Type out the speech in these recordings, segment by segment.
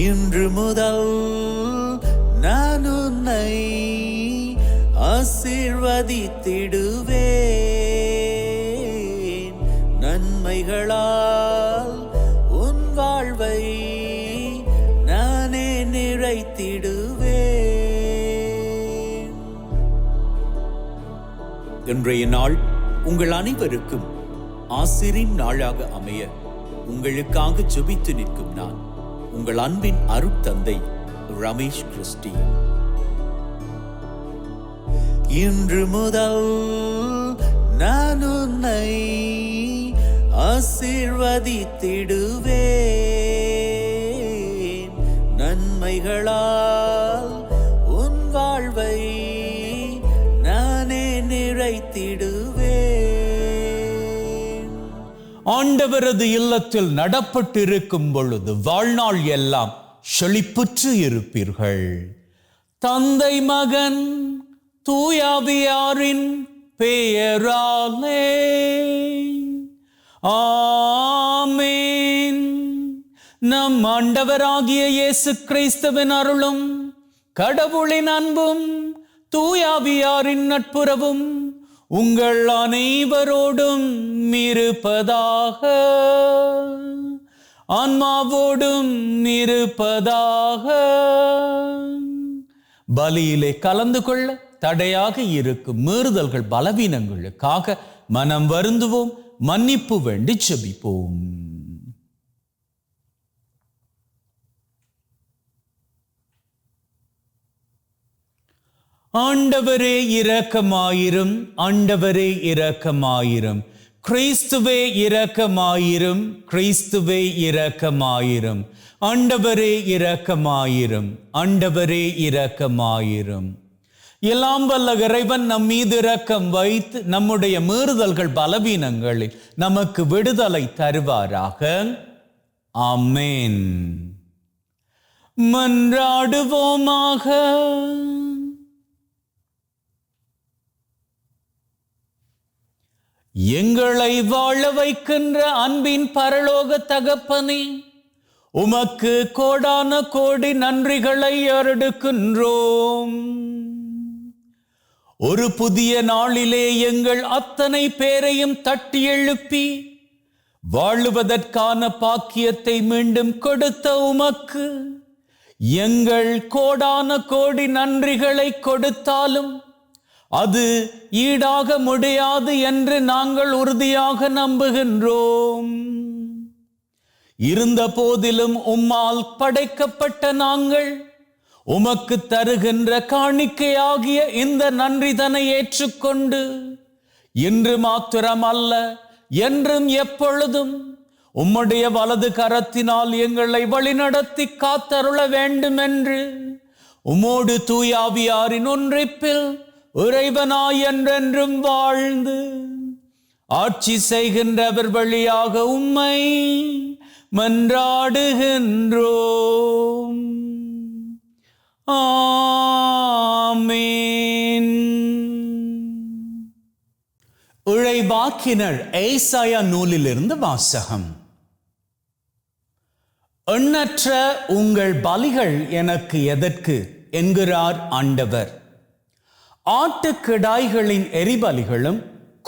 இன்று முதல் நான் உன்னை ஆசீர்வதித்திடுவேன். நன்மைகளால் உன் வாழ்வை நானே நிறைத்திடுவேன். இன்றைய நாள் உங்கள் அனைவருக்கும் ஆசிரின் நாளாக அமைய உங்களுக்காக ஜெபித்து நிற்கும் நான் உங்கள் அன்பின் அருட்தந்தை ரமேஷ் கிறிஸ்டி. இன்று முதல் நான் உன்னை ஆசீர்வதித்திடுவேன். நன்மைகளால் உன் வாழ்வை நானே நிறைத்திடுவேன். ஆண்டவரது இல்லத்தில் நடப்பட்டிருக்கும் பொழுது வாழ்நாள் எல்லாம் செழிப்புற்று இருப்பீர்கள். தந்தை மகன் தூயாவியாரின் பெயராலே ஆமென். நம் ஆண்டவராகிய இயேசு கிறிஸ்துவின் அருளும் கடவுளின் அன்பும் தூயாவியாரின் நட்புறவும் உங்கள் அனைவரோடும் இருப்பதாக. ஆன்மாவோடும் இருப்பதாக. பலியிலே கலந்து கொள்ள தடையாக இருக்கும் மீறுதல்கள் பலவீனங்களுக்காக மனம் வருந்துவோம், மன்னிப்பு வேண்டி ஜெபிப்போம். ஆண்டவரே இரக்கமாயிரும், ஆண்டவரே இரக்கமாயிரும். கிறிஸ்துவே இரக்கமாயிரும், கிறிஸ்துவே இரக்கமாயிரும். ஆண்டவரே இரக்கமாயிரும், ஆண்டவரே இரக்கமாயிரும். எல்லாம் வல்ல இறைவன் நம் மீது இரக்கம் வைத்து நம்முடைய மீறுதல்கள் பலவீனங்களில் நமக்கு விடுதலை தருவாராக. ஆமென். மன்றாடுவோமாக. எங்களை வாழ வைக்கின்ற அன்பின் பரலோக தகப்பனே, உமக்கு கோடான கோடி நன்றிகளை எடுக்கின்றோம். ஒரு புதிய நாளிலே எங்கள் அத்தனை பேரையும் தட்டி எழுப்பி வாழுவதற்கான பாக்கியத்தை மீண்டும் கொடுத்த உமக்கு எங்கள் கோடான கோடி நன்றிகளை கொடுத்தாலும் அது ஈடாக முடியாது என்று நாங்கள் உறுதியாக நம்புகின்றோம். இருந்த போதிலும் உம்மால் படைக்கப்பட்ட நாங்கள் உமக்கு தருகின்ற காணிக்கையாகிய இந்த நன்றிதனை ஏற்றுக்கொண்டு இன்று மாத்திரம் அல்ல, என்றும் எப்பொழுதும் உம்முடைய வலது கரத்தினால் எங்களை வழிநடத்தி காத்தருள வேண்டும் என்று உம்மோடு தூயாவியாரின் ஒன்றிப்பில் இறைவனாய் என்றென்றும் வாழ்ந்து ஆட்சி செய்கின்றவர் வழியாக உம்மை மன்றாடுகின்றோம். ஆமென். இறைவாக்கினர் ஏசாயா நூலிலிருந்து வாசகம். எண்ணற்ற உங்கள் பலிகள் எனக்கு எதற்கு என்கிறார் ஆண்டவர். ஆட்டுக்கிடாய்களின் எரிபலிகளும்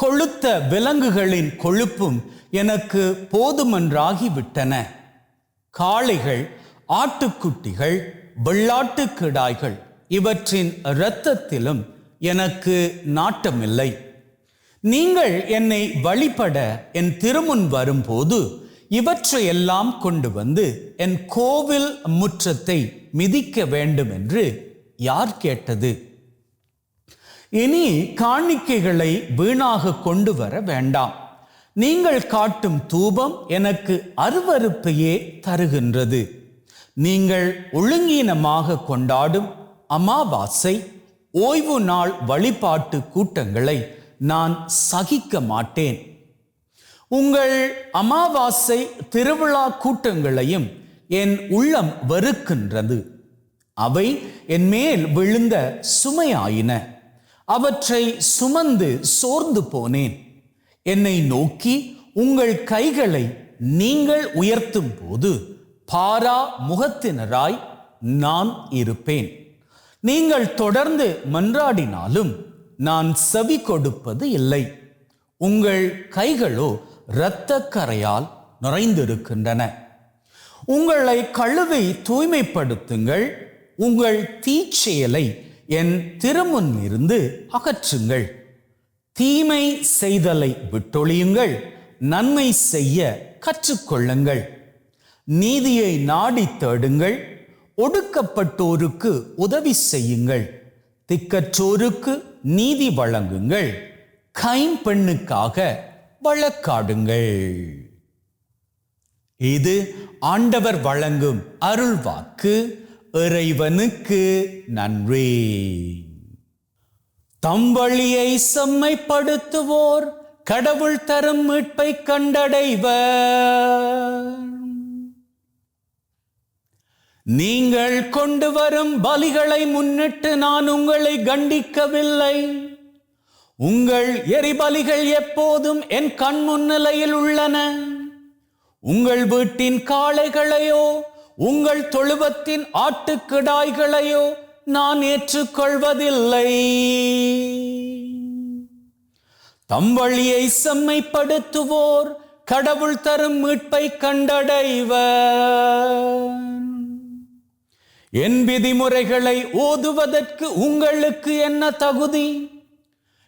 கொழுத்த விலங்குகளின் கொழுப்பும் எனக்கு போதுமென்றாகிவிட்டன. காளைகள், ஆட்டுக்குட்டிகள், வெள்ளாட்டுக்கிடாய்கள் இவற்றின் இரத்தத்திலும் எனக்கு நாட்டமில்லை. நீங்கள் என்னை வழிபட என் திருமுன் வரும்போது இவற்றையெல்லாம் கொண்டு வந்து என் கோவில் முற்றத்தை மிதிக்க வேண்டும் என்று யார் கேட்டது? இனி காணிக்கைகளை வீணாக கொண்டு வர வேண்டாம். நீங்கள் காட்டும் தூபம் எனக்கு அருவருப்பையே தருகின்றது. நீங்கள் ஒழுங்கீனமாக கொண்டாடும் அமாவாசை, ஓய்வு நாள் வழிபாட்டு கூட்டங்களை நான் சகிக்க மாட்டேன். உங்கள் அமாவாசை திருவிழா கூட்டங்களையும் என் உள்ளம் வெறுக்கின்றது. அவை என் மேல் விழுந்த சுமையாயின. அவற்றை சுமந்து சோர்ந்து போனேன். என்னை நோக்கி உங்கள் கைகளை நீங்கள் உயர்த்தும் போது பாரா முகத்தினராய் நான் இருப்பேன். நீங்கள் தொடர்ந்து மன்றாடினாலும் நான் செவி கொடுப்பது இல்லை. உங்கள் கைகளோ இரத்தக் கரையால் நிறைந்திருக்கின்றன. உங்களை கழுவி தூய்மைப்படுத்துங்கள். உங்கள் தீச்செயலை என் திருமுன் இருந்து அகற்றுங்கள். தீமை செய்தலை விட்டொழியுங்கள். நன்மை செய்ய கற்றுக்கொள்ளுங்கள். நீதியை நாடி தேடுங்கள். ஒடுக்கப்பட்டோருக்கு உதவி செய்யுங்கள். திக்கற்றோருக்கு நீதி வழங்குங்கள். கைம்பெண்ணுக்காக வழக்காடுங்கள். இது ஆண்டவர் வழங்கும் அருள்வாக்கு. இறைவனுக்கு நன்றி. தம் வழியை செம்மைப்படுத்துவோர் கடவுள் தரும் மீட்பை கண்டடைவர். நீங்கள் கொண்டு வரும் பலிகளை முன்னிட்டு நான் உங்களை கண்டிக்கவில்லை. உங்கள் எரிபலிகள் எப்போதும் என் கண் முன்னிலையில் உள்ளன. உங்கள் வீட்டின் காளைகளையோ உங்கள் தொழுவத்தின் ஆட்டுக்கிடாய்களையோ நான் ஏற்றுக்கொள்வதில்லை. தம் வழியை செம்மைப்படுத்துவோர் கடவுள் தரும் மீட்பை கண்டடைவர். என் விதிமுறைகளை ஓதுவதற்கு உங்களுக்கு என்ன தகுதி?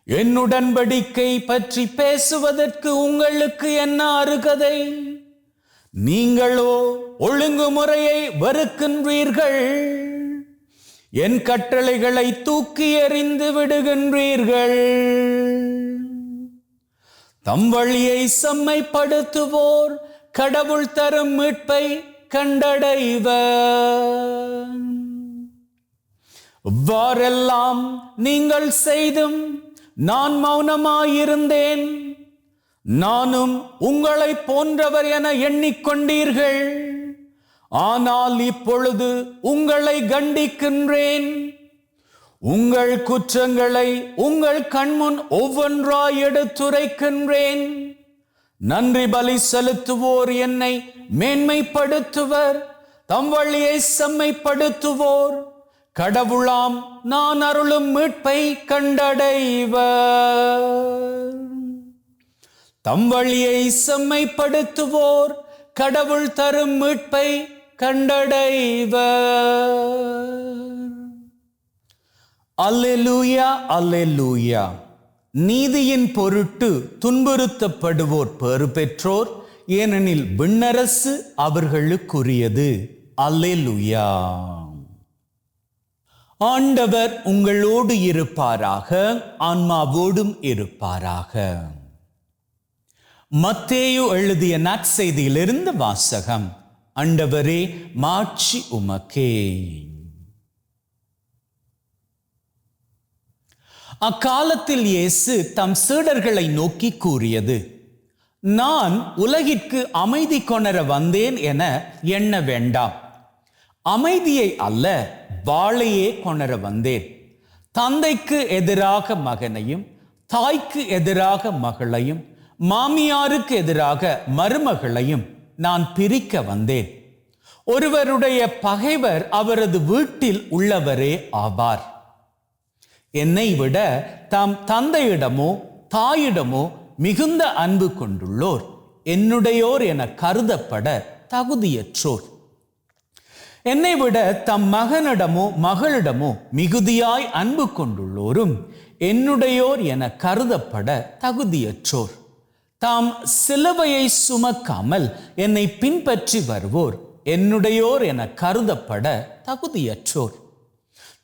என் உடன்படிக்கை பற்றி பேசுவதற்கு உங்களுக்கு என்ன அருகதை? நீங்களோ ஒழுங்குமுறையை வெறுக்கின்றீர்கள். என் கட்டளைகளை தூக்கி எறிந்து விடுகின்றீர்கள். தம் வழியை செம்மைப்படுத்துவோர் கடவுள் தரும் மீட்பை கண்டடைவர். இவ்வாறெல்லாம் நீங்கள் செய்தும் நான் மௌனமாயிருந்தேன். நானும் உங்களை போன்றவர் என எண்ணிக்கொண்டீர்கள். ஆனால் இப்பொழுது உங்களை கண்டிக்கின்றேன். உங்கள் குற்றங்களை உங்கள் கண்முன் ஒவ்வொன்றாய் எடுத்துரைக்கின்றேன். நன்றி பலி செலுத்துவோர் என்னை மேன்மைப்படுத்துவர். தம் வழியை செம்மைப்படுத்துவோர் கடவுளாம் நான் அருளும் மீட்பை கண்டடைவர். தம் வழியை செம்மைப்படுத்துவோர் கடவுள் தரும் மீட்பை கண்டடைவர். அல்லேலூயா, அல்லேலூயா. நீதியின் பொருட்டு துன்புறுத்தப்படுவோர் பேறு பெற்றோர், ஏனெனில் விண்ணரசு அவர்களுக்குரியது. அல்லேலூயா. ஆண்டவர் உங்களோடு இருப்பாராக, ஆன்மாவோடும் இருப்பாராக. மத்தேயு எழுதிய நற்செய்தியிலிருந்து வாசகம். ஆண்டவரே, மாட்சி உமக்கே. அக்காலத்தில் இயேசு தம் சீடர்களை நோக்கி கூறியது, நான் உலகிற்கு அமைதி கொணர வந்தேன் என எண்ண வேண்டாம். அமைதியை அல்ல, வாளையே கொணர வந்தேன். தந்தைக்கு எதிராக மகனையும் தாய்க்கு எதிராக மகளையும் மாமியாருக்கு எதிராக மருமகளையும் நான் பிரிக்க வந்தேன். ஒருவருடைய பகைவர் அவரது வீட்டில் உள்ளவரே ஆவார். என்னை விட தாம் தந்தையிடமோ தாயிடமோ மிகுந்த அன்பு கொண்டுள்ளோர் என்னுடையோர் என கருதப்பட தகுதியற்றோர். என்னை விட தம் மகனிடமோ மகளிடமோ மிகுதியாய் அன்பு கொண்டுள்ளோரும் என்னுடையோர் என கருதப்பட தகுதியற்றோர். தாம் சிலுவையை சுமக்காமல் என்னை பின்பற்றி வருவோர் என்னுடையோர் என கருதப்பட தகுதியற்றோர்.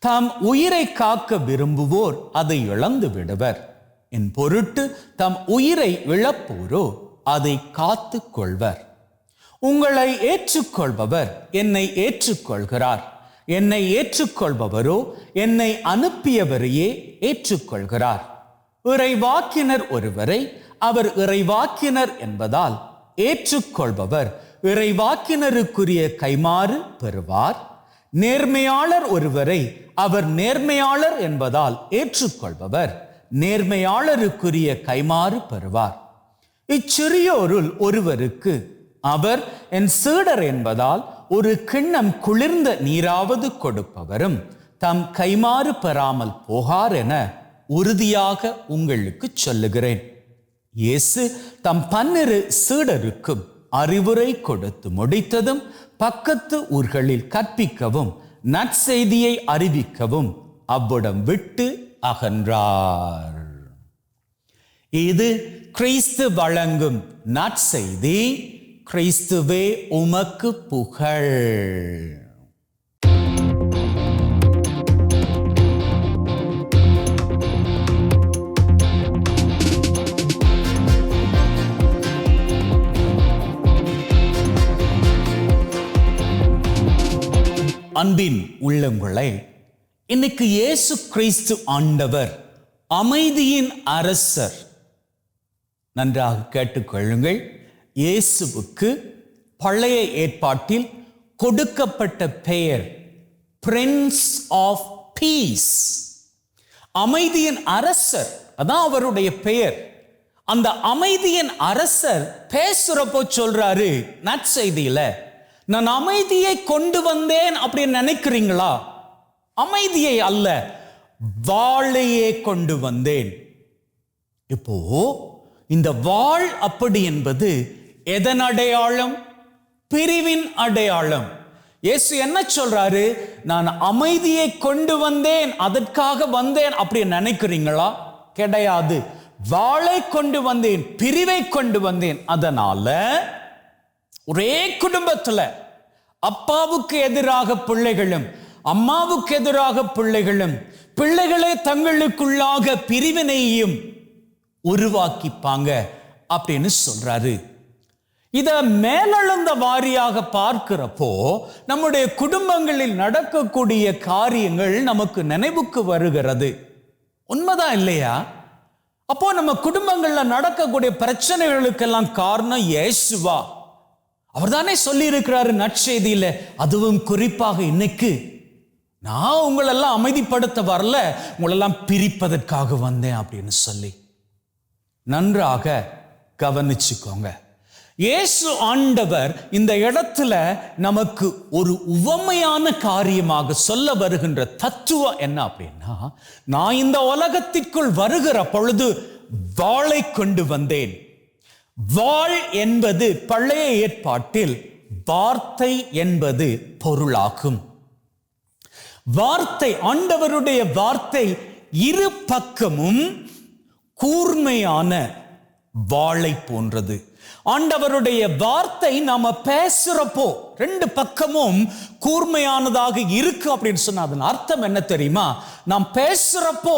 தாம் உயிரை காக்க விரும்புவோர் அதை இழந்து விடுவர். என் பொருட்டு தம் உயிரை இழப்போரோ அதை காத்து கொள்வர். உங்களை ஏற்றுக்கொள்பவர் என்னை ஏற்றுக்கொள்கிறார். என்னை ஏற்றுக்கொள்பவரோ என்னை அனுப்பியவரையே ஏற்றுக்கொள்கிறார். இறைவாக்கினர் ஒருவரை அவர் இறைவாக்கினர் என்பதால் ஏற்றுக்கொள்பவர் இறைவாக்கினருக்குரிய கைமாறு பெறுவார். நேர்மையாளர் ஒருவரை அவர் நேர்மையாளர் என்பதால் ஏற்றுக்கொள்பவர் நேர்மையாளருக்குரிய கைமாறு பெறுவார். இச்சிறியோருள் ஒருவருக்கு அவர் என் சீடர் என்பதால் ஒரு கிண்ணம் குளிர்ந்த நீராவது கொடுப்பவரும் தம் கைமாறு பெறாமல் போகார் என உறுதியாக உங்களுக்கு சொல்லுகிறேன். இயேசு தம் 12 சீடருக்கும் அறிவுரை கொடுத்து முடித்ததும் பக்கத்து ஊர்களில் கற்பிக்கவும் நற்செய்தியை அறிவிக்கவும் அவ்விடம் விட்டு அகன்றார். இது கிறிஸ்து வழங்கும் நற்செய்தி. கிறிஸ்துவே உமக்கு புகழ். அன்பின் உள்ளங்களே, இன்னைக்கு இயேசு கிறிஸ்து ஆண்டவர் அமைதியின் அரசர். நன்றாக கேட்டுக்கொள்ளுங்கள். இயேசுவுக்கு பழைய ஏற்பாட்டில் கொடுக்கப்பட்ட பெயர் பிரின்ஸ் ஆஃப் பீஸ், அமைதியின் அரசர். அதான் அவருடைய பெயர். அந்த அமைதியின் அரசர் பேசுறப்போ சொல்றாரு நற்செய்தியில, நான் அமைதியை கொண்டு வந்தேன் அப்படின்னு நினைக்கிறீங்களா? அமைதியை அல்ல, வாளையே கொண்டு வந்தேன். இப்போ இந்த வாள் அப்படி என்பது எதன் அடையாளம்? பிரிவின் அடையாளம். இயேசு என்ன சொல்றாரு? நான் அமைதியை கொண்டு வந்தேன், அதற்காக வந்தேன் அப்படின்னு நினைக்கிறீங்களா? கிடையாது. வாளை கொண்டு வந்தேன், பிரிவை கொண்டு வந்தேன். அதனால ஒரே குடும்பத்துல அப்பாவுக்கு எதிராக பிள்ளைகளும் அம்மாவுக்கு எதிராக பிள்ளைகளும் பிள்ளைகளே தங்களுக்குள்ளாக பிரிவினையும் உருவாக்கிப்பாங்க அப்படின்னு சொல்றாரு. இத மேலெழுந்த வாரியாக பார்க்கிறப்போ நம்முடைய குடும்பங்களில் நடக்கக்கூடிய காரியங்கள் நமக்கு நினைவுக்கு வருகிறது. உண்மைதான் இல்லையா? அப்போ நம்ம குடும்பங்கள்ல நடக்கக்கூடிய பிரச்சனைகளுக்கெல்லாம் காரணம் இயேசுவா. அவர் தானே சொல்லி இருக்கிறாரு நற்செய்தியில, அதுவும் குறிப்பாக இன்னைக்கு, நான் உங்களெல்லாம் அமைதிப்படுத்த வரல, உங்களெல்லாம் பிரிப்பதற்காக வந்தேன் அப்படின்னு சொல்லி. நன்றாக கவனிச்சுக்கோங்க. இயேசு ஆண்டவர் இந்த இடத்துல நமக்கு ஒரு உவமையான காரியமாக சொல்ல வருகின்ற தத்துவம் என்ன அப்படின்னா, நான் இந்த உலகத்திற்குள் வருகிற பொழுது வாளை கொண்டு வந்தேன். வாள் என்பது பழைய ஏற்பாட்டில் வார்த்தை என்பது பொருளாகும். வார்த்தை, ஆண்டவருடைய வார்த்தை இரு பக்கமும் கூர்மையான வாளை போன்றது. ஆண்டவருடைய வார்த்தை நாம பேசுறப்போ ரெண்டு பக்கமும் கூர்மையானதாக இருக்கு அப்படின்னு சொன்னா அதன் அர்த்தம் என்ன தெரியுமா? நாம் பேசுறப்போ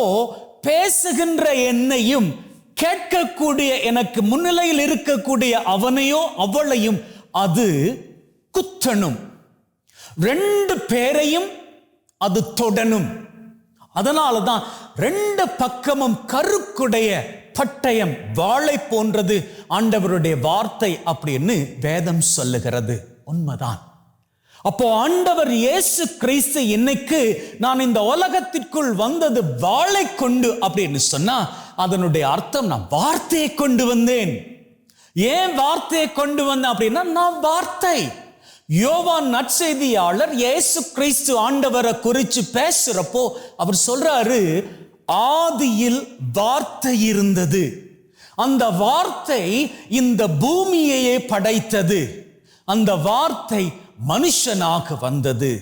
பேசுகின்ற என்னையும் கேட்கக்கூடிய எனக்கு முன்னிலையில் இருக்கக்கூடிய அவனையோ அவளையும் அது குத்தணும், ரெண்டு பேரையும் அது தொடணும். அதனாலதான் ரெண்டு பக்கமும் கருக்குடைய பட்டயம் வாளை போன்றது ஆண்டவருடைய வார்த்தை அப்படின்னு வேதம் சொல்லுகிறது. உண்மைதான். அப்போ ஆண்டவர் இயேசு கிறிஸ்து இன்னைக்கு நான் இந்த உலகத்திற்குள் வந்தது வாளை கொண்டு அப்படின்னு சொன்னா அதனுடைய அர்த்தம் நான் வார்த்தையை கொண்டு வந்தேன். ஏன் வார்த்தையை கொண்டு வந்தேன் அப்படின்னா நான் வார்த்தை. யோவான் நற்செய்தியாளர் இயேசு கிறிஸ்து ஆண்டவரை குறித்து பேசுறப்போ அவர் சொல்றாரு, ஆதியில் வார்த்தை இருந்தது, அந்த வார்த்தை இந்த பூமியையே படைத்தது, அந்த வார்த்தை மனுஷனாக வந்தது,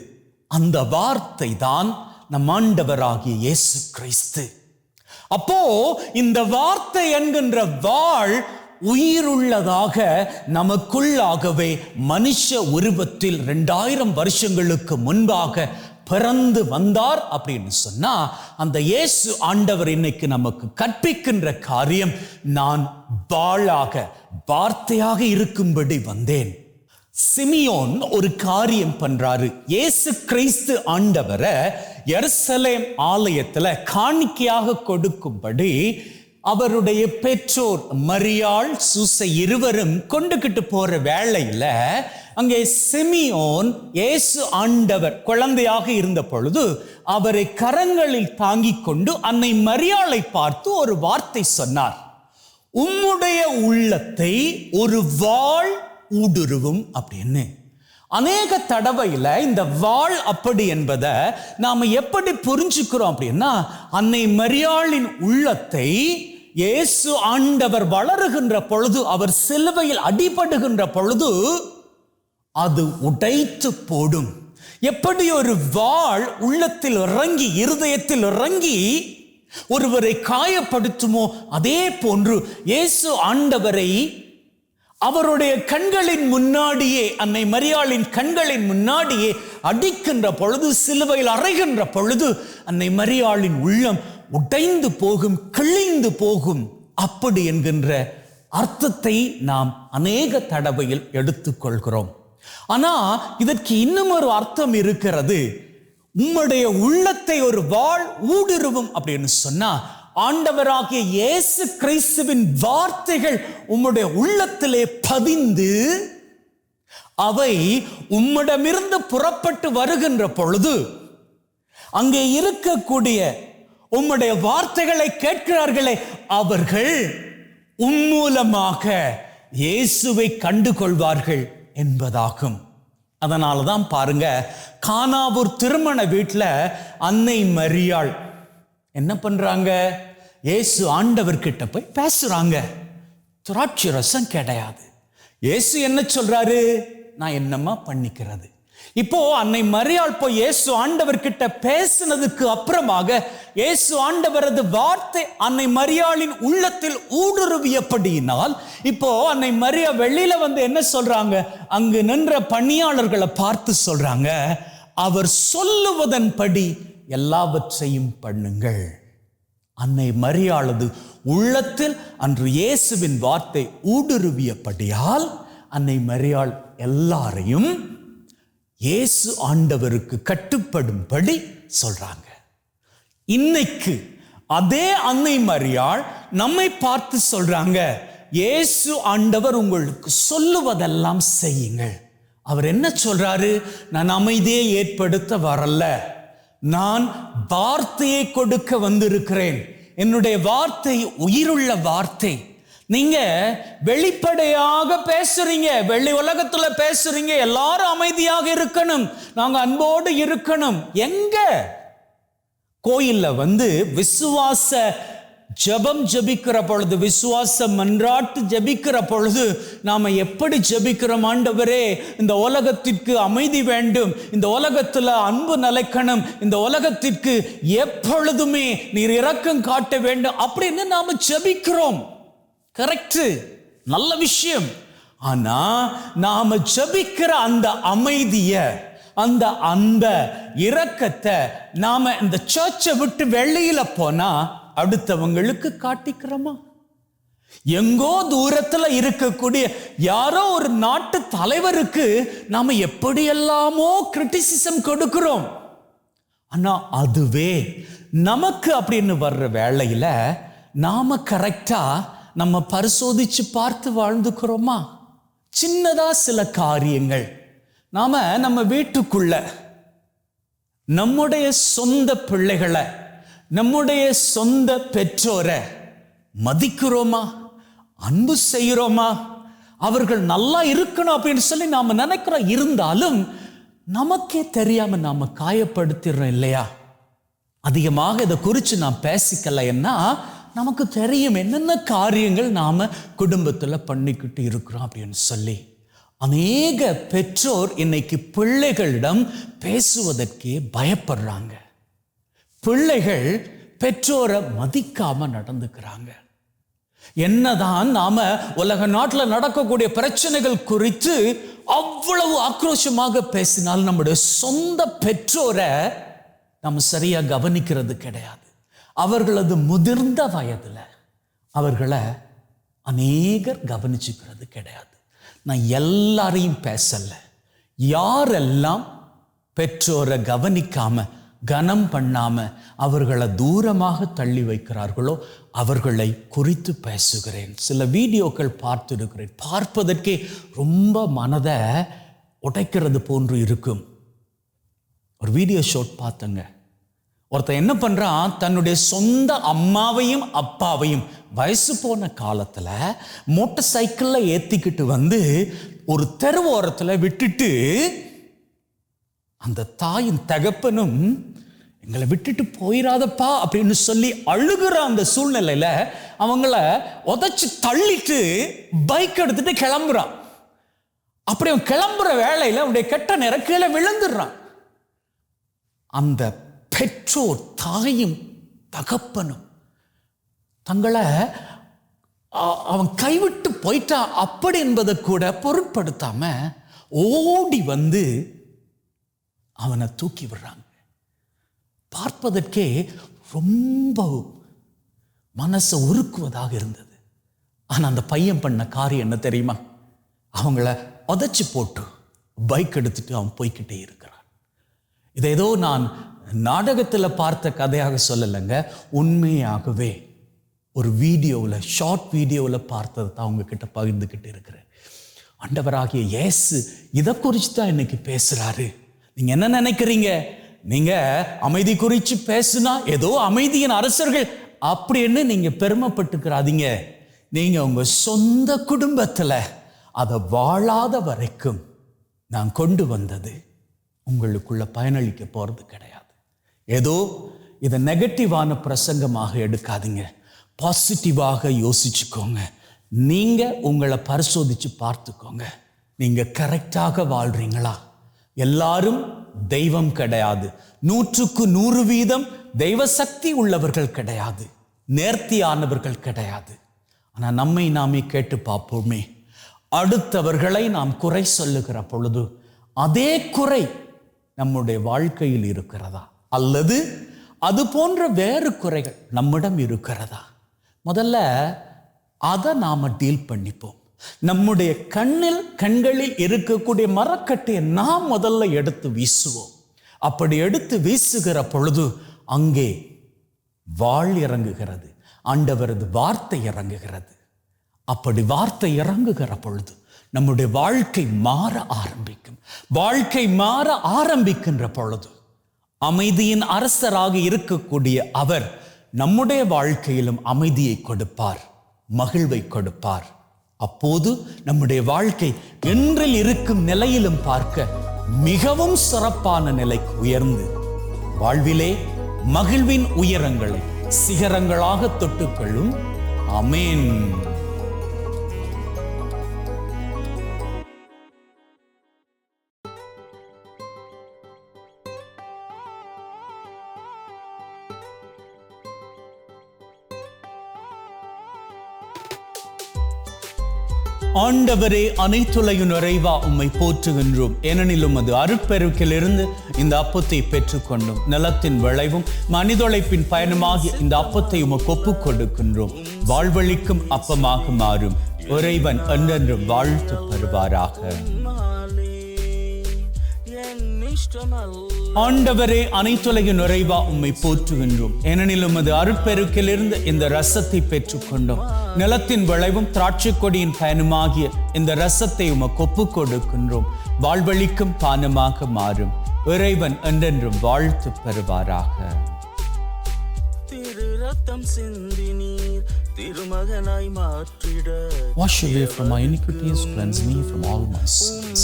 அந்த வார்த்தை தான் நம் ஆண்டவராகிய இயேசு கிறிஸ்து. அப்போ இந்த வார்த்தை என்கின்ற வாள் உயிருள்ளதாக நமக்குள்ளாகவே மனுஷ உருவத்தில் 2000 வருஷங்களுக்கு முன்பாக பிறந்து வந்தார் அப்படின்னு சொன்னா அந்த இயேசு ஆண்டவர் இன்னைக்கு நமக்கு கற்பிக்கின்ற காரியம், நான் வாளாக வார்த்தையாக இருக்கும்படி வந்தேன். சிமியோன் ஒரு காரியம் பண்றாரு. இயேசு கிறிஸ்து ஆண்டவரை எருசலேம் ஆலயத்துல காணிக்கையாக கொடுக்கும்படி அவருடைய பெற்றோர் மரியாள் சூசை இருவரும் கொண்டுகிட்டு போற வேளையில அங்கே சிமியோன் இயேசு ஆண்டவர் குழந்தையாக இருந்த பொழுது அவரை கரங்களில் தாங்கிக் கொண்டு அன்னை மரியாளை பார்த்து ஒரு வார்த்தை சொன்னார், உம்முடைய உள்ளத்தை ஒரு வாள் ஊடுருவும் அப்படின்னு. அநேக தடவையில் இந்த வாள் அப்படி என்பதை நாம எப்படி புரிஞ்சுக்கிறோம் அப்படின்னா, அன்னை மரியாளின் உள்ளத்தை இயேசு ஆண்டவர் வளருகின்ற பொழுது, அவர் சிலுவையில் அடிபடுகின்ற பொழுது அது உடைத்து போடும். எப்படி ஒரு வாள் உள்ளத்தில் இறங்கி, இருதயத்தில் இறங்கி ஒருவரை காயப்படுத்துமோ, அதே போன்று இயேசு ஆண்டவரை அவருடைய கண்களின் முன்னாடியே, அன்னை மரியாளின் கண்களின் முன்னாடியே அடிக்கின்ற பொழுது, சிலுவையில் அறைகின்ற பொழுது அன்னை மரியாளின் உள்ளம் உடைந்து போகும், கிழிந்து போகும். அப்படி என்கின்ற அர்த்தத்தை நாம் அநேக தடவையில் எடுத்துக்கொள்கிறோம். ஆனா இதற்கு இன்னும் ஒரு அர்த்தம் இருக்கிறது. உம்முடைய உள்ளத்தை ஒரு வாள் ஊடுருவும் அப்படின்னு சொன்னா, ஆண்டவராகிய இயேசு கிறிஸ்துவின் வார்த்தைகள் உம்முடைய உள்ளத்திலே பதிந்து அவை உம்மிடமிருந்து புறப்பட்டு வருகின்ற பொழுது, அங்கே இருக்கக்கூடிய உம்முடைய வார்த்தைகளை கேட்கிறார்களே, அவர்கள் உம்மூலமாக இயேசுவை கண்டுகொள்வார்கள் என்பதாகும். அதனாலதான் பாருங்க, கானாவூர் திருமண வீட்டில் அன்னை மரியாள் என்ன பண்றாங்க? இயேசு ஆண்டவர்கிட்ட போய் பேசுறாங்க. திராட்சை ரசம் கிடையாது. இயேசு என்ன சொல்றாரு? நான் என்னம்மா பண்ணிக்கிறது. இப்போ அன்னை மரியாள் போய் இயேசு ஆண்டவர்கிட்ட பேசினதுக்கு அப்புறமாக இயேசு ஆண்டவரது வார்த்தை அன்னை மரியாளின் உள்ளத்தில் ஊடுருவியபடியினால், இப்போ அன்னை மரியா வெளியில வந்து என்ன சொல்றாங்க? அங்கு நின்ற பணியாளர்களை பார்த்து சொல்றாங்க, அவர் சொல்லுவதன்படி எல்லாவற்றையும் பண்ணுங்கள். அன்னை மரியாளது உள்ளத்தில் அன்று இயேசுவின் வார்த்தை ஊடுருவியபடியால் அன்னை மரியாள் எல்லாரையும் இயேசு ஆண்டவருக்கு கட்டுப்படும்படி சொல்றாங்க. இன்னைக்கு அதே அன்னை மரியாள் நம்மை பார்த்து சொல்றாங்க, இயேசு ஆண்டவர் உங்களுக்கு சொல்லுவதெல்லாம் செய்யுங்கள். அவர் என்ன சொல்றாரு? நான் அமைதியை ஏற்படுத்த வரல, நான் வார்த்தையை கொடுக்க வந்திருக்கிறேன். என்னுடைய வார்த்தை உயிருள்ள வார்த்தை. நீங்க வெளிப்படையாக பேசுறீங்க, வெளி உலகத்துல பேசுறீங்க, எல்லாரும் அமைதியாக இருக்கணும், நாங்க அன்போடு இருக்கணும். எங்க கோயில்ல வந்து விசுவாச ஜெபம் ஜெபிக்கிற பொழுது, விசுவாச மன்றாட்டு ஜெபிக்கிற பொழுது நாம எப்படி ஜெபிக்கிறோம்? ஆண்டவரே, இந்த உலகத்திற்கு அமைதி வேண்டும், இந்த உலகத்துல அன்பு நிலைக்கணும், இந்த உலகத்திற்கு எப்பொழுதுமே நீர் இரக்கம் காட்ட வேண்டும் அப்படின்னு நாம ஜெபிக்கிறோம். கரெக்ட், நல்ல விஷயம். ஆனா நாம ஜெபிக்கிற அந்த அமைதிய, அந்த அன்ப, இரக்கத்தை நாம இந்த சர்ச்சை விட்டு வெளியில போனா அடுத்தவங்களுக்கு காட்டிக்கிறோமா? எங்கோ தூரத்துல இருக்கக்கூடிய யாரோ ஒரு நாட்டு தலைவருக்கு நாம எப்படியெல்லாமோ கிரிட்டிசிசம் கொடுக்கிறோம். ஆனா அதுவே நமக்கு அப்படின்னு வர்ற வேளையில நாம கரெக்டா நம்ம பரிசோதிச்சு பார்த்து வாழ்ந்துக்கிறோமா? சின்னதா சில காரியங்கள் நாம நம்ம வீட்டுக்குள்ள நம்முடைய சொந்த பிள்ளைகளை, நம்முடைய சொந்த பெற்றோரை மதிக்கிறோமா? அன்பு செய்கிறோமா? அவர்கள் நல்லா இருக்கணும் அப்படின்னு சொல்லி நாம நினைக்கிறோம். இருந்தாலும் நமக்கே தெரியாம நாம காயப்படுத்திடுறோம் இல்லையா? அதிகமாக இதை குறித்து நான் பேசிக்கலைன்னா நமக்கு தெரியும் என்னென்ன காரியங்கள் நாம குடும்பத்துல பண்ணிக்கிட்டு இருக்கிறோம் அப்படின்னு சொல்லி. அநேக பெற்றோர் இன்னைக்கு பிள்ளைகளிடம் பேசுவதற்கே பயப்படுறாங்க. பிள்ளைகள் பெற்றோரை மதிக்காம நடந்துக்கிறாங்க. என்னதான் நாம உலக நாட்டில் நடக்கக்கூடிய பிரச்சனைகள் குறித்து அவ்வளவு ஆக்ரோஷமாக பேசினால் நம்முடைய சொந்த பெற்றோரை நம்ம சரியா கவனிக்கிறது கிடையாது. அவர்களது முதிர்ந்த வயதுல அவர்களை அநேகர் கவனிச்சுக்கிறது கிடையாது. நான் எல்லாரையும் பேசல. யாரெல்லாம் பெற்றோரை கவனிக்காம, கனம் பண்ணாம அவர்களை தூரமாக தள்ளி வைக்கிறார்களோ அவர்களை குறித்து பேசுகிறேன். சில வீடியோக்கள் பார்த்துருக்கிறேன். பார்ப்பதற்கே ரொம்ப மனதை உடைக்கிறது போன்று இருக்கும். ஒரு வீடியோ ஷாட் பார்த்தங்க. ஒருத்தன் என்ன பண்றான், தன்னுடைய சொந்த அம்மாவையும் அப்பாவையும் வயசு போன காலத்துல மோட்டார் சைக்கிள்ல ஏத்திக்கிட்டு வந்து ஒரு தெருவோரத்துல விட்டுட்டு அந்த தாயின் தகப்பனும் எங்களை விட்டுட்டு போயிடாதப்பா அப்படின்னு சொல்லி அழுகிற அந்த சூழ்நிலையில அவங்கள உதைச்சு தள்ளிட்டு பைக் எடுத்துட்டு கிளம்புறான். அப்படி அவன் கிளம்புற வேளையில அவனுடைய கெட்ட நேரம் கீழே விழுந்துடுறான். அந்த பெற்றோர் தாயும் தகப்பனும் தங்களை அவன் கைவிட்டு போயிட்டா அப்படி என்பதை கூட பொருட்படுத்தாம ஓடி வந்து அவனை தூக்கி விடுறாங்க. பார்ப்பதற்கே ரொம்ப மனசை உருக்குவதாக இருந்தது. ஆனா அந்த பையன் பண்ண காரியம் என்ன தெரியுமா? அவங்கள உதைச்சு போட்டு பைக் எடுத்துட்டு அவன் போய்கிட்டே இருக்கிறான். இதை ஏதோ நான் நாடகத்தில் பார்த்த கதையாக சொல்லலைங்க, உண்மையாகவே ஒரு வீடியோவில், ஷார்ட் வீடியோவில் பார்த்ததை தான் உங்ககிட்ட பகிர்ந்துக்கிட்டு இருக்கிறேன். ஆண்டவராகிய இயேசு இதை குறித்து தான் இன்னைக்கு பேசுறாரு. நீங்க என்ன நினைக்கிறீங்க? நீங்க அமைதி குறித்து பேசுனா ஏதோ அமைதியின் அரசர்கள் அப்படின்னு நீங்க பெருமைப்பட்டுக்கிறாதீங்க. நீங்க உங்க சொந்த குடும்பத்துல அதை வாழாத வரைக்கும் நான் கொண்டு வந்தது உங்களுக்குள்ள பயனளிக்க போறது கிடையாது. ஏதோ இதை நெகட்டிவான பிரசங்கமாக எடுக்காதீங்க, பாசிட்டிவாக யோசிச்சுக்கோங்க. நீங்க உங்களை பரிசோதிச்சு பார்த்துக்கோங்க. நீங்க கரெக்டாக வாழ்றீங்களா? எல்லாரும் தெய்வம் கிடையாது, 100% தெய்வ சக்தி உள்ளவர்கள் கிடையாது, நேர்த்தியானவர்கள் கிடையாது. ஆனா நம்மை நாமே கேட்டு பார்ப்போமே, அடுத்தவர்களை நாம் குறை சொல்லுகிற பொழுது அதே குறை நம்முடைய வாழ்க்கையில் இருக்கிறதா, அல்லது அது போன்ற வேறு குறைகள் நம்மிடம் இருக்கிறதா? முதல்ல அதை நாம டீல் பண்ணிப்போம். நம்முடைய கண்களில் இருக்கக்கூடிய மரக்கட்டையை நாம் முதல்ல எடுத்து வீசுவோம். அப்படி எடுத்து வீசுகிற பொழுது அங்கே வாழ் இறங்குகிறது, ஆண்டவரது வார்த்தை இறங்குகிறது. அப்படி வார்த்தை இறங்குகிற பொழுது நம்முடைய வாழ்க்கை மாற ஆரம்பிக்கும். வாழ்க்கை மாற ஆரம்பிக்கின்ற பொழுது அமைதியின் அரசராக இருக்கக்கூடிய அவர் நம்முடைய வாழ்க்கையிலும் அமைதியை கொடுப்பார், மகிழ்வை கொடுப்பார். அப்போது நம்முடைய வாழ்க்கை என்றில் இருக்கும் நிலையிலும் பார்க்க மிகவும் சிறப்பான நிலைக்கு உயர்ந்து வாழ்விலே மகிழ்வின் உயரங்களை சிகரங்களாக தொட்டுக்கொள்ளும். ஆமென். ஆண்டவரே, அனைத்துலகின் நிறைவா உம்மை போற்றுகின்றோம். ஏனெனில் உமது அருட்பெருக்கிலிருந்து இந்த அப்பத்தை பெற்றுக்கொண்டோம். நிலத்தின் விளைவும் மனிதொழைப்பின் பயணமாகிய இந்த அப்பத்தை உமக்கு ஒப்புக் கொடுக்கின்றோம். வாழ்வழிக்கும் அப்பமாக மாறும். இறைவன் என்றென்றும் வாழ்த்து பெறுவாராக. ஆண்டவரே, அனைத்துலகின் நிறைவா உம்மை போற்றுகின்றோம். ஏனெனில் உமது அருட்பெருக்கிலிருந்து இந்த ரசத்தை பெற்றுக்கொண்டோம். நிலத்தின் விளைவும் திராட்சை கொடியின் பயனுமாகிய இந்த ரசத்தை உமக்கு ஒப்புக் கொடுக்கின்றோம். வாழ்வழிக்கும் பானமாக மாறும். இறைவன் என்றென்றும் வாழ்த்து பெறுவாராக. திரு ரத்தம் சிந்தி நீர் திருமகனாய் மாற்றிட Wash away from my iniquities, cleanse me from all my sins.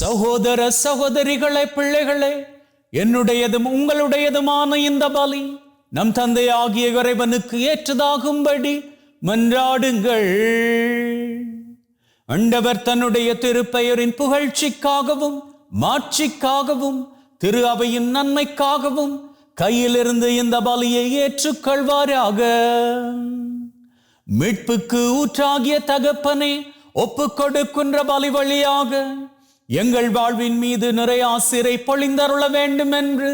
சகோதர சகோதரிகளே, பிள்ளைகளே, என்னுடையதும் உங்களுடையதுமான இந்த பலி நம் தந்தையாகிய இறைவனுக்கு ஏற்றதாகும்படி மன்றாடுங்கள். ஆண்டவர் தன்னுடைய திருப்பெயரின் புகழ்ச்சிக்காகவும் மாட்சிக்காகவும் திரு அவையின் நன்மைக்காகவும் கையிலிருந்து இந்த பலியை ஏற்றுக்கொள்வாராக. மீட்புக்கு ஊற்றாகிய தகப்பனே, ஒப்புக் கொடுக்கின்ற பலி வழியாக எங்கள் வாழ்வின் மீது நிறைய ஆசிரை பொழிந்தருள வேண்டும் என்று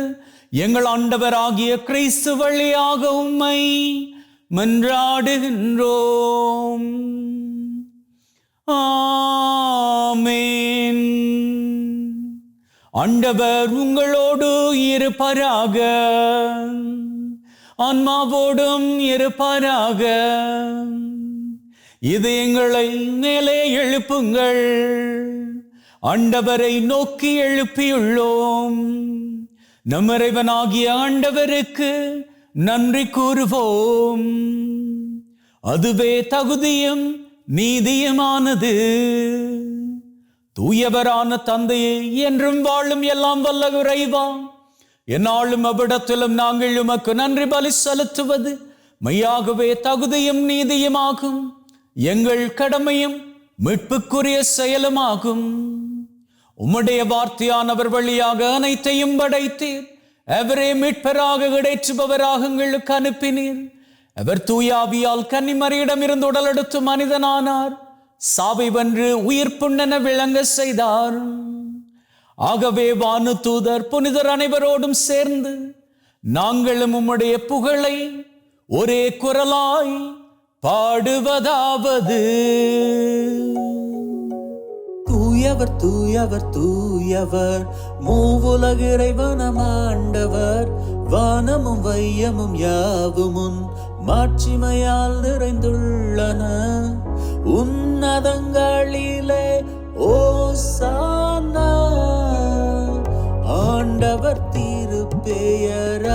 எங்கள் ஆண்டவராகிய கிறிஸ்து வழியாக உம்மை மன்றாடுகின்றோம். ஆமென். ஆண்டவர் உங்களோடு இருப்பாராக, ஆன்மாவோடும் இருப்பாராக. இதயங்களை மேலே எழுப்புங்கள், ஆண்டவரை நோக்கி எழுப்பியுள்ளோம். நம் இறைவனாகிய ஆண்டவருக்கு நன்றி கூறுவோம். அதுவே தகுதியும் நீதியுமானது. தூயவரான தந்தையே, என்றும் வாழும் எல்லாம் வல்ல இறைவா, என்னாலும் அவ்விடத்திலும் நாங்கள் உமக்கு நன்றி பலி செலுத்துவது மெய்யாகவே தகுதியும் நீதியுமாகும். எங்கள் கடமையும் மீட்புக்குரிய செயலுமாகும். உம்முடைய வார்த்தையானவர் வழியாக அனைத்தையும் படைத்தீர். அவரே மீட்பராக இடைற்றுபவராக எங்களுக்கு அனுப்பினீர். அவர் தூயாவியால் கன்னிமரியிடமிருந்து உடலெடுத்து மனிதனானார். சாவை வென்று உயிர் புண்ணென விளங்க செய்தார். ஆகவே வானு தூதர் புனிதர் அனைவரோடும் சேர்ந்து நாங்களும் உம்முடைய புகழை ஒரே குரலாய் பாடுவதாவது: தூயவர் தூயவர் தூயவர், மூவுலக இறைவனம் ஆண்டவர். வானமும் வையமும் யாவுமுன் மாட்சிமையால் நிறைந்துள்ளன. உன்னதங்களிலே ஓசானா, ஆண்டவர் திருப்பெயரால்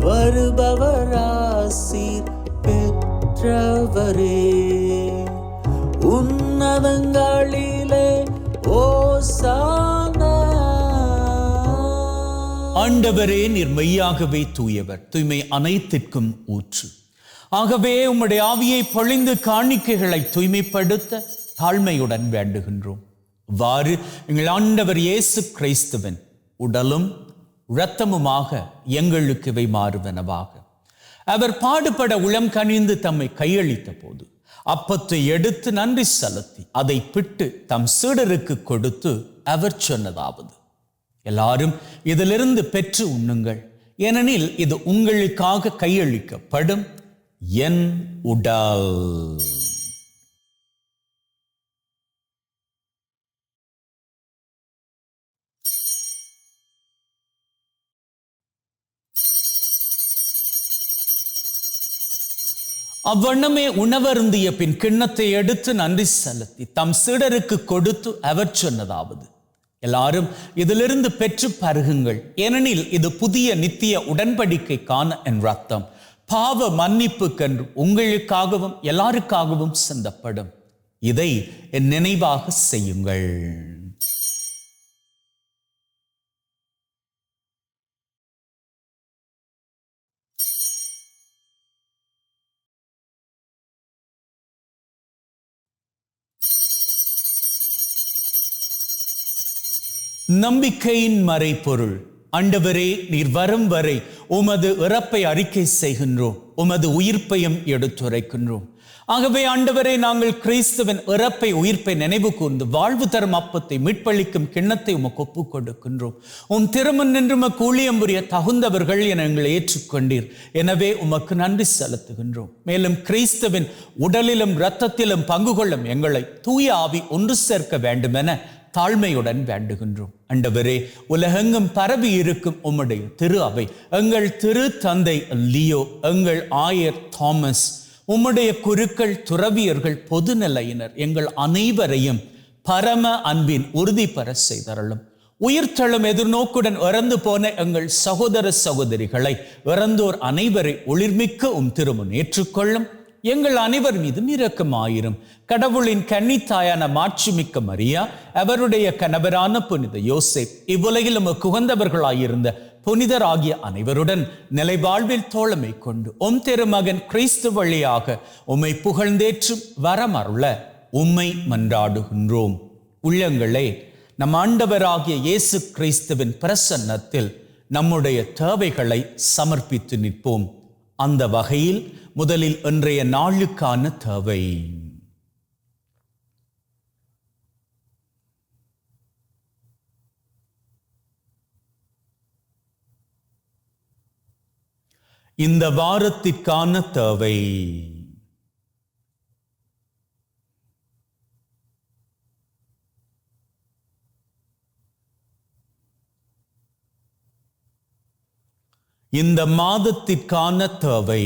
வருபவர் ஆசீர் பெற்றவரே. உன்னதங்களிலே ஓசானா. ஆண்டவரே, நீர் மெய்யாகவே தூயவர், தூய்மை அனைத்திற்கும் ஊற்று. ஆகவே உம்முடைய ஆவியை பொழிந்து காணிக்கைகளை தூய்மைப்படுத்த தாழ்மையுடன் வேண்டுகின்றோம். வாறு எங்கள் ஆண்டவர் இயேசு கிறிஸ்துவின் உடலும் இரத்தமுமாக எங்களுக்கு இவை மாறுவனவாக. அவர் பாடுபட உளம் கனிந்து தம்மை கையளித்த போது அப்பத்தை எடுத்து நன்றி செலுத்தி அதை பிட்டு தம் சீடருக்கு கொடுத்து அவர் சொன்னதாவது: எல்லாரும் இதிலிருந்து பெற்று உண்ணுங்கள், ஏனெனில் இது உங்களுக்காக கையளிக்கப்படும் என் உடல். அவ்வண்ணமே உணவருந்திய பின் கிண்ணத்தை எடுத்து நன்றி செலுத்தி தம் சீடருக்கு கொடுத்து அவர் சொன்னதாவது: எல்லாரும் இதிலிருந்து பெற்று பருகுங்கள், ஏனெனில் இது புதிய நித்திய உடன்படிக்கைக்கான என் ரத்தம், பாவ மன்னிப்புக்கென்று உங்களுக்காகவும் எல்லாருக்காகவும் சிந்தப்படும். இதை என் நினைவாக செய்யுங்கள். நம்பிக்கையின் மறைபொருள். ஆண்டவரே, நீர் வரும் வரை உமது இறப்பை அறிக்கை செய்கின்றோம், உமது உயிர்ப்பையும் எடுத்துரைக்கின்றோம். ஆகவே ஆண்டவரே, நாங்கள் கிறிஸ்துவின் இறப்பை உயிர்ப்பை நினைவு கூர்ந்து வாழ்வு தரும் அப்பத்தை மீட்பளிக்கும் கிண்ணத்தை உமக்கு ஒப்புக் கொடுக்கின்றோம். உம் திருமண் நின்று உமக்கு ஊழியம் புரிய தகுந்தவர்கள் என எங்களை ஏற்றுக்கொண்டீர். எனவே உமக்கு நன்றி செலுத்துகின்றோம். மேலும் கிறிஸ்துவின் உடலிலும் இரத்தத்திலும் பங்கு கொள்ளும் எங்களை தூய ஆவி ஒன்று சேர்க்க வேண்டுமென தாழ்மையுடன் வேண்டுகின்றோம். ஆண்டவரே, உலகெங்கும் பரவி இருக்கும் உம்முடைய திரு அவை, எங்கள் திரு தந்தை லியோ, எங்கள் ஆயர் தாமஸ், உம்முடைய குருக்கள், துறவியர்கள், பொதுநிலையினர், எங்கள் அனைவரையும் பரம அன்பின் உறுதி பெற செய்தருளும். உயிர்த்தெழும் எதிர்நோக்குடன் இறந்து போன எங்கள் சகோதர சகோதரிகளை, இறந்தோர் அனைவரை ஒளிர்மிக்க உம் திருமுன் ஏற்றுக்கொள்ளும். எங்கள் அனைவர் மீதும் இரக்கமாயிரும். கடவுளின் கன்னித்தாயான மாட்சிமிக்க மரியா, அவருடைய கணவரான புனித யோசேப், இவ்வுலகிலும் குகந்தவர்களாயிருந்த புனிதராகிய அனைவருடன் நிலை வாழ்வில் தோழமை கொண்டு உம் திருமகன் கிறிஸ்து வழியாக உம்மை புகழ்ந்தேற்றும் வரமருள உம்மை மன்றாடுகின்றோம். உள்ளங்களே, நம் ஆண்டவராகிய இயேசு கிறிஸ்துவின் பிரசன்னத்தில் நம்முடைய தேவைகளை சமர்ப்பித்து நிற்போம். அந்த வகையில் முதலில் இன்றைய நாளுக்கான தேவை. இந்த வாரத்திற்கான தேவை. இந்த மாதத்திற்கான தேவை.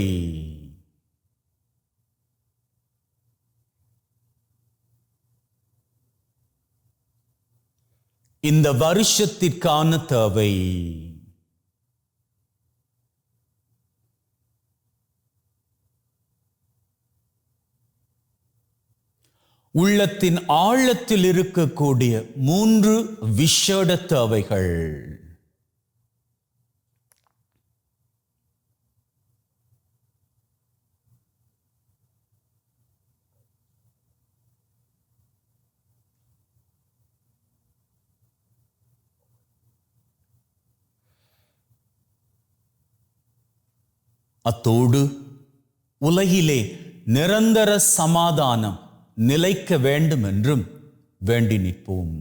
இந்த வருஷத்திற்கான தேவை. உள்ளத்தின் ஆழத்தில் இருக்கக்கூடிய 3 விசேட தேவைகள். அத்தோடு உலகிலே நிரந்தர சமாதானம் நிலைக்க வேண்டும் என்றும் வேண்டி நிற்போம்.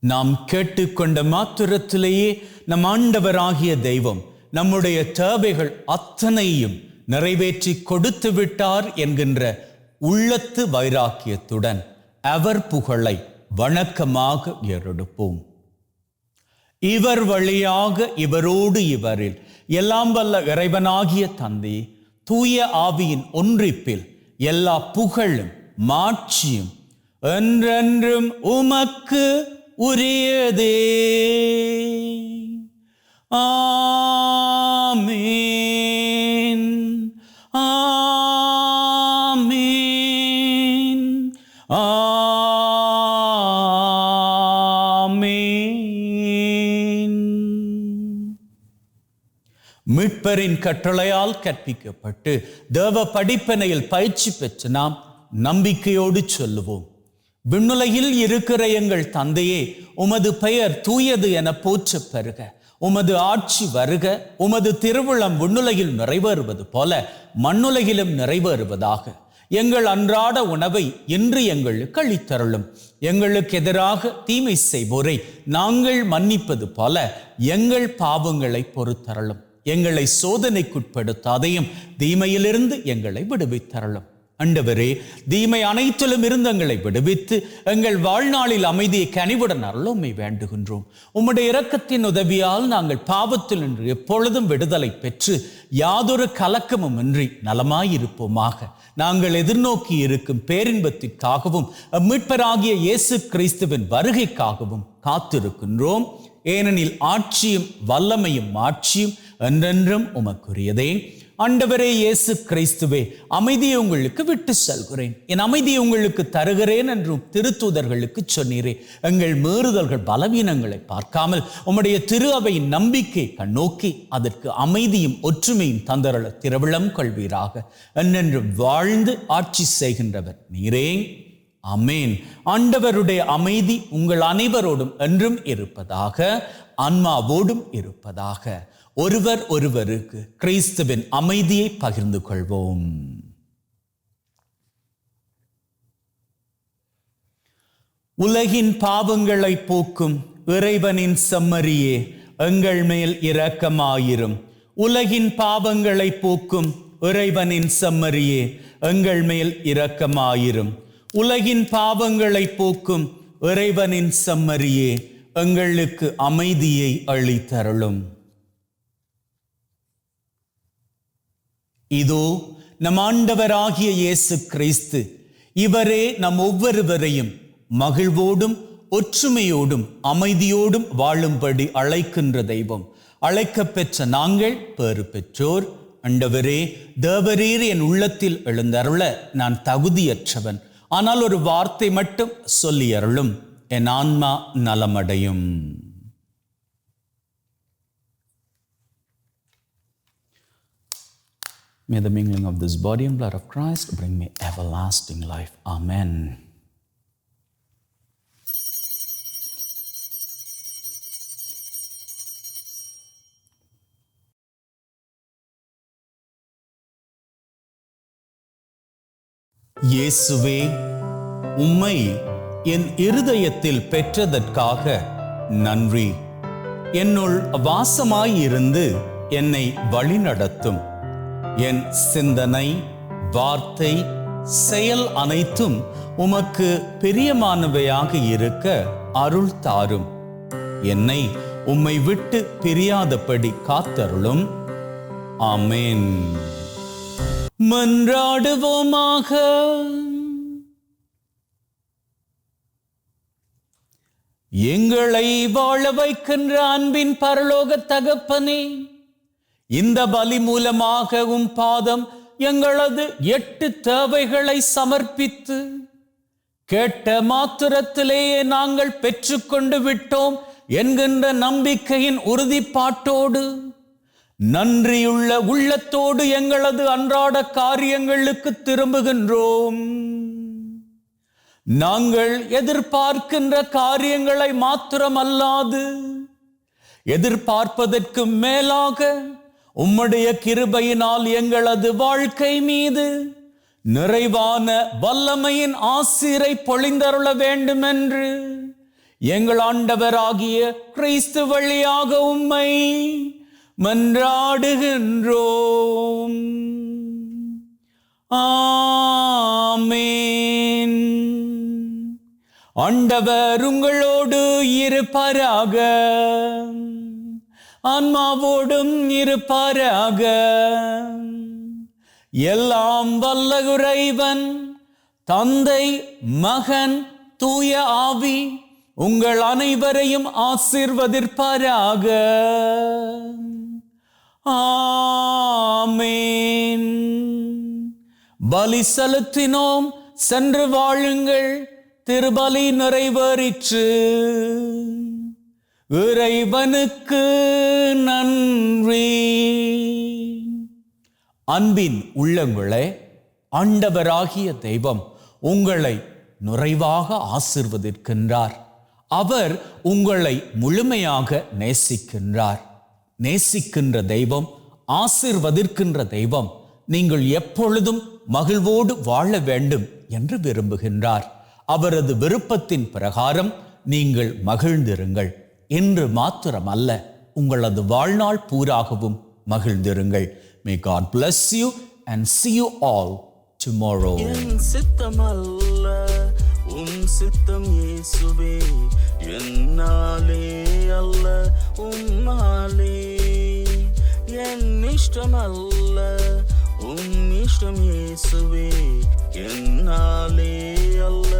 நாம் கேட்டுக்கொண்ட மாத்திரத்திலேயே நம் ஆண்டவராகிய தெய்வம் நம்முடைய தேவைகள் அத்தனையும் நிறைவேற்றி கொடுத்து விட்டார் என்கின்ற உள்ளத்து வைராக்கியத்துடன் அவர் புகழை வணக்கமாக ஏறெடுப்போம். இவர் வழியாக இவரோடு இவரில் எல்லாம் வல்ல இறைவனாகிய தந்தை தூய ஆவியின் ஒன்றிப்பில் எல்லா புகழும் மாட்சியும் என்றென்றும் உமக்கு உரியதே. ஆமீன், ஆமீன், ஆமீன். மீட்பரின் கட்டளையால் கற்பிக்கப்பட்டு தேவ படிப்பினையில் பயிற்சி பெற்று நாம் நம்பிக்கையோடு சொல்லுவோம். விண்ணுலகில் இருக்கிற எங்கள் தந்தையே, உமது பெயர் தூயது என போற்ற பெறுக. உமது ஆட்சி வருக. உமது திருவுளம் விண்ணுலகில் நிறைவேறுவது போல மண்ணுலகிலும் நிறைவேறுவதாக. எங்கள் அன்றாட உணவை இன்று எங்களுக்கு அளித்தருளும். எங்களுக்கு எதிராக தீமை செய்வோரை நாங்கள் மன்னிப்பது போல எங்கள் பாவங்களை பொறுத்தருளும். எங்களை சோதனைக்குட்படுத்தாதையும் தீமையிலிருந்து எங்களை விடுவித்தருளும். ஆண்டவரே, தீமை அனைத்திலும் இருந்து எங்களை விடுவித்து எங்கள் வாழ்நாளில் அமைதியை கனிவுடன் அருளுமை வேண்டுகின்றோம். உம்முடைய இரக்கத்தின் உதவியால் நாங்கள் பாவத்தில் நின்று எப்பொழுதும் விடுதலை பெற்று யாதொரு கலக்கமும் இன்றி நலமாயிருப்போமாக. நாங்கள் எதிர்நோக்கி இருக்கும் பேரின்பத்திற்காகவும் மீட்பராகிய இயேசு கிறிஸ்துவின் வருகைக்காகவும் காத்திருக்கின்றோம். ஏனெனில் ஆட்சியும் வல்லமையும் மாட்சியும் என்றென்றும் உமக்குரியதே. ஆண்டவரே இயேசு கிறிஸ்துவே, அமைதியை உங்களுக்கு விட்டு செல்கிறேன், என் அமைதியை உங்களுக்கு தருகிறேன் என்றும் திருத்தூதர்களுக்கு சொன்னீரே. எங்கள் மீறுதல்கள் பலவீனங்களை பார்க்காமல் உம்முடைய திரு அவையின் நம்பிக்கை கண்ணோக்கி அதற்கு அமைதியும் ஒற்றுமையும் தந்தருள திருவிழம் கொள்வீராக. என்றென்றும் வாழ்ந்து ஆட்சி செய்கின்றவர் நீரே. ஆமேன். ஆண்டவருடைய அமைதி உங்கள் அனைவரோடும் என்றும் இருப்பதாக, ஆன்மாவோடும் இருப்பதாக. ஒருவர் ஒருவருக்கு கிறிஸ்துவின் அமைதியை பகிர்ந்து கொள்வோம். உலகின் பாவங்களை போக்கும் இறைவனின் செம்மறியே, எங்கள் மேல் இரக்கமாயிரும். உலகின் பாவங்களை போக்கும் இறைவனின் செம்மறியே, எங்கள் மேல் இரக்கமாயிரும். உலகின் பாவங்களை போக்கும் இறைவனின் செம்மறியே, எங்களுக்கு அமைதியை அளித்தருளும். இதோ நம் ஆண்டவராகிய இயேசு கிறிஸ்து, இவரே நம் ஒவ்வொருவரையும் மகிழ்வோடும் ஒற்றுமையோடும் அமைதியோடும் வாழும்படி அழைக்கின்ற தெய்வம். அழைக்கப் பெற்ற நாங்கள் பேறு பெற்றோர். ஆண்டவரே, தேவரீர் என் உள்ளத்தில் எழுந்தருள நான் தகுதியற்றவன். ஆனால் ஒரு வார்த்தை மட்டும் சொல்லி அருளும், என் ஆன்மா நலமடையும். May the mingling of this body and blood of Christ bring me everlasting life. Amen. இயேசுவே, உம்மை என் இருதயத்தில் பெற்றதற்காக நன்றி. என்னுள் வாசமாயிருந்து என்னை வழிநடத்தும். என் சிந்தனை, வார்த்தை, செயல் அனைத்தும் உமக்கு பிரியமானவையாக இருக்க அருள் தாரும். என்னை உம்மை விட்டு பிரியாதபடி காத்தருளும். ஆமென். மன்றாடுவோமாக. எங்களை வாழ வைக்கின்ற அன்பின் பரலோக தகப்பனே, இந்த பலி மூலமாக உம் பாதம் எங்களது 8 தேவைகளை சமர்ப்பித்து கேட்ட மாத்திரத்திலேயே நாங்கள் பெற்றுக்கொண்டு விட்டோம் என்கின்ற நம்பிக்கையின் உறுதிப்பாட்டோடு நன்றியுள்ள உள்ளத்தோடு எங்களது அன்றாட காரியங்களுக்கு திரும்புகின்றோம். நாங்கள் எதிர்பார்க்கின்ற காரியங்களை மாத்திரமல்லாது எதிர்பார்ப்பதற்கு மேலாக உம்முடைய கிருபையினால் எங்களது வாழ்க்கை மீது நிறைவான வல்லமையின் ஆசீரை பொழிந்தருள வேண்டும் என்று எங்கள் ஆண்டவராகிய கிறிஸ்து வழியாக உம்மை மன்றாடுகின்றோம். ஆமென். ஆண்டவர் உங்களோடு இருப்பாராக, ஆன்மாவோடும் இருப்பாராக. எல்லாம் வல்ல இறைவன் தந்தை, மகன், தூய ஆவி உங்கள் அனைவரையும் ஆசீர்வதிப்பாராக. ஆமென். பலி செலுத்தினோம், சென்று வாழுங்கள், திருபலி நிறைவேறிற்று. இறைவனுக்கு நன்றி. அன்பின் உள்ளங்களே, ஆண்டவராகிய தெய்வம் உங்களை நிறைவாக ஆசீர்வதிக்கின்றார். அவர் உங்களை முழுமையாக நேசிக்கின்றார். நேசிக்கின்ற தெய்வம், ஆசீர்வதிக்கின்ற தெய்வம் நீங்கள் எப்பொழுதும் மகிழ்வோடு வாழ வேண்டும் என்று விரும்புகின்றார். அவரது விருப்பத்தின் பிரகாரம் நீங்கள் மகிழ்ந்திருங்கள். இன்று மாத்திரமல்ல, உங்களது வாழ்நாள் பூராகவும் மகிழ்ந்திருங்கள். May God bless you and see you all tomorrow. என் சித்தமல்ல உம் சித்தம் இயேசுவே, என்னாலே அல்ல உம்மாலே. என் இஷ்டமல்ல உம் இஷ்டம் இயேசுவே, என்னாலே அல்ல